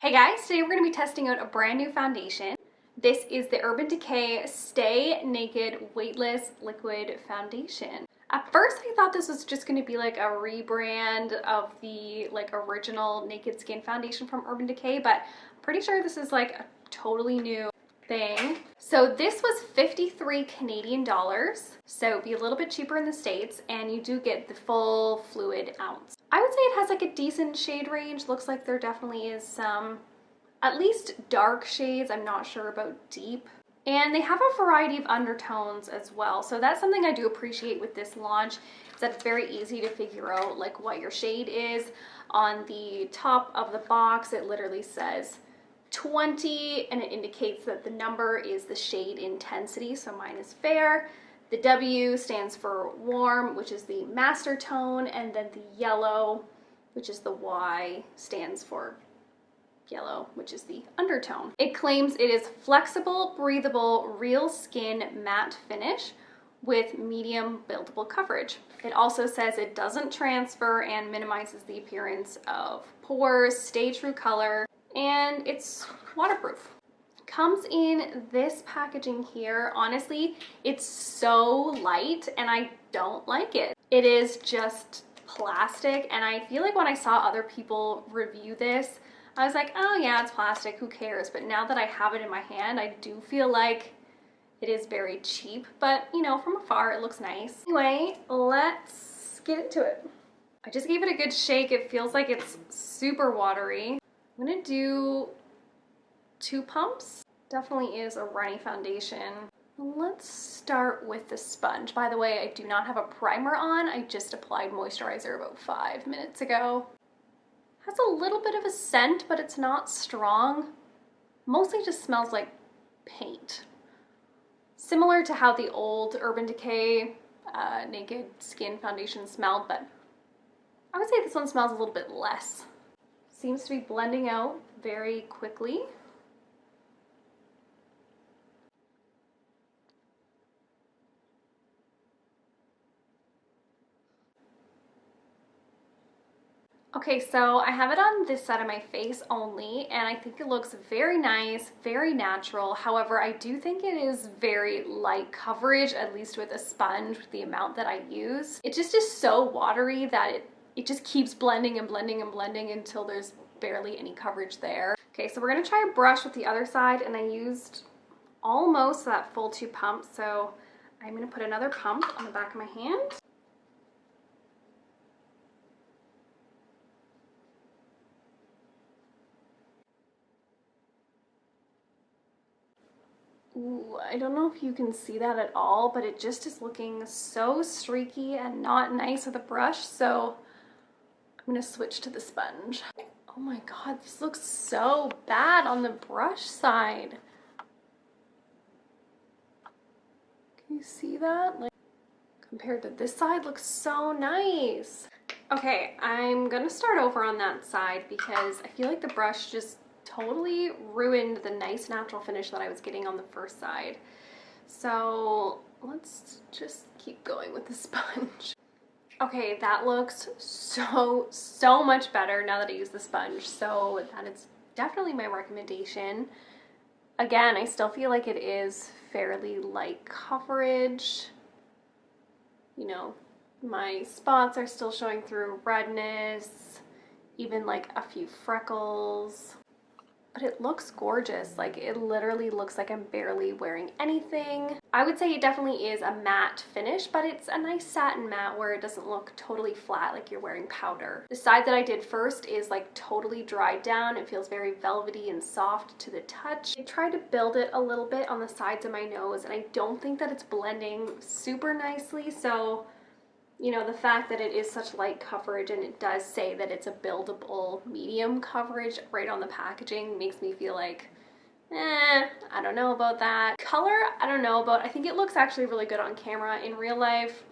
Hey guys, today we're going to be testing out a brand new foundation. This is the Urban Decay Stay Naked Weightless Liquid Foundation. At first I thought this was just going to be like a rebrand of the original Naked Skin foundation from Urban Decay, but I'm pretty sure this is like a totally new thing. So this was 53 Canadian dollars, so it'd be a little bit cheaper in the States, and you do get the full fluid ounce. I would say it has like a decent shade range. Looks like there definitely is some, at least dark shades. I'm not sure about deep. And they have a variety of undertones as well. So that's something I do appreciate with this launch, is that it's very easy to figure out like what your shade is. On the top of the box, it literally says 20, and it indicates that the number is the shade intensity. So mine is fair. The W stands for warm, which is the master tone, and then the yellow, which is the Y, stands for yellow, which is the undertone. It claims it is flexible, breathable, real skin matte finish with medium buildable coverage. It also says it doesn't transfer and minimizes the appearance of pores, stay true color, and it's waterproof. Comes in this packaging here. Honestly, it's so light and I don't like it. It is just plastic, and I feel like when I saw other people review this, I was like, oh yeah, it's plastic, who cares? But now that I have it in my hand, I do feel like it is very cheap, but you know, from afar it looks nice. Anyway, let's get into it. I just gave it a good shake. It feels like it's super watery. I'm gonna do 2 pumps. Definitely is a runny foundation. Let's start with the sponge. By the way, I do not have a primer on. I just applied moisturizer about 5 minutes ago. Has a little bit of a scent, but it's not strong. Mostly just smells like paint. Similar to how the old Urban Decay Naked Skin foundation smelled, but I would say this one smells a little bit less. Seems to be blending out very quickly. Okay, so I have it on this side of my face only, and I think it looks very nice, very natural. However, I do think it is very light coverage, at least with a sponge, with the amount that I use. It just is so watery that it just keeps blending and blending and blending until there's barely any coverage there. Okay, so we're gonna try a brush with the other side, and I used almost that full 2 pumps, so I'm gonna put another pump on the back of my hand. Ooh, I don't know if you can see that at all, but it just is looking so streaky and not nice with a brush, so I'm gonna switch to the sponge. Oh my god, this looks so bad on the brush side. Can you see that? Like, compared to this side, looks so nice. Okay, I'm gonna start over on that side because I feel like the brush just totally ruined the nice natural finish that I was getting on the first side. So let's just keep going with the sponge. Okay, that looks so much better now that I use the sponge, so that is definitely my recommendation. Again, I still feel like it is fairly light coverage. You know, my spots are still showing through redness, even like a few freckles. But it looks gorgeous. Like, it literally looks like I'm barely wearing anything. I would say it definitely is a matte finish, but it's a nice satin matte where it doesn't look totally flat like you're wearing powder. The side that I did first is like totally dried down. It feels very velvety and soft to the touch. I tried to build it a little bit on the sides of my nose, and I don't think that it's blending super nicely. So, you know, the fact that it is such light coverage, and it does say that it's a buildable medium coverage right on the packaging, makes me feel like, I don't know about that. Color, I don't know about. I think it looks actually really good on camera. In real life,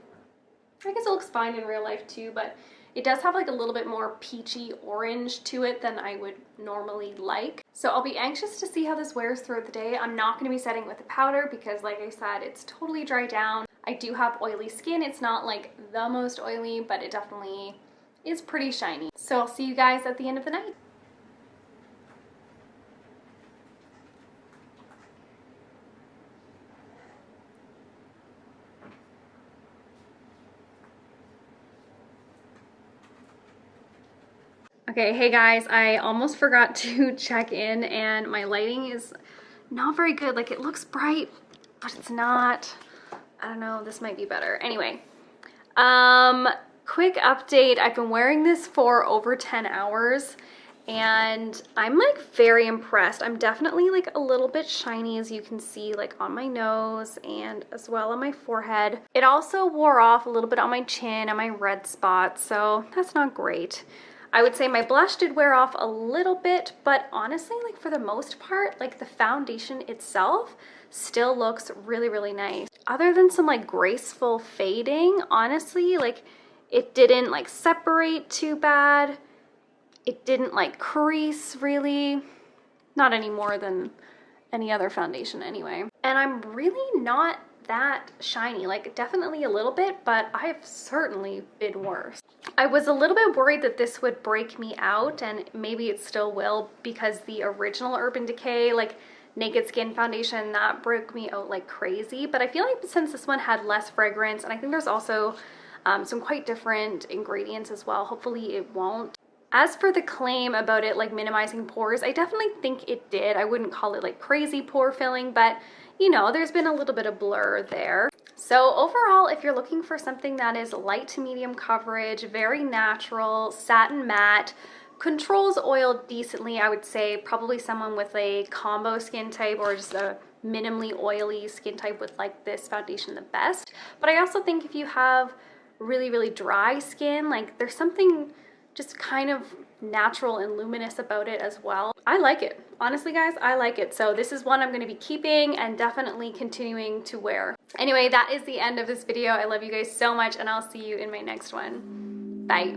I guess it looks fine in real life too, but it does have like a little bit more peachy orange to it than I would normally like. So I'll be anxious to see how this wears throughout the day. I'm not going to be setting with a powder because, like I said, it's totally dried down. I do have oily skin. It's not like the most oily, but it definitely is pretty shiny. So I'll see you guys at the end of the night. Okay, hey guys, I almost forgot to check in and my lighting is not very good. Like, it looks bright, but it's not. I don't know, this might be better. Anyway, quick update. I've been wearing this for over 10 hours and I'm like very impressed. I'm definitely like a little bit shiny, as you can see, like on my nose and as well on my forehead. It also wore off a little bit on my chin and my red spots, so that's not great. I would say my blush did wear off a little bit, but honestly, like for the most part, like the foundation itself still looks really, really nice. Other than some like graceful fading, honestly, like it didn't like separate too bad. It didn't like crease really, not any more than any other foundation anyway. And I'm really not that shiny, like definitely a little bit, but I have certainly been worse. I was a little bit worried that this would break me out, and maybe it still will, because the original Urban Decay like Naked Skin foundation, that broke me out like crazy. But I feel like since this one had less fragrance, and I think there's also some quite different ingredients as well, hopefully it won't. As for the claim about it like minimizing pores, I definitely think it did. I wouldn't call it like crazy pore filling, but you know, there's been a little bit of blur there. So overall, if you're looking for something that is light to medium coverage, very natural, satin matte, controls oil decently, I would say probably someone with a combo skin type or just a minimally oily skin type would like this foundation the best. But I also think if you have really, really dry skin, like there's something just kind of natural and luminous about it as well. I like it. Honestly, guys, I like it. So this is one I'm going to be keeping and definitely continuing to wear. Anyway, that is the end of this video. I love you guys so much, and I'll see you in my next one. Bye.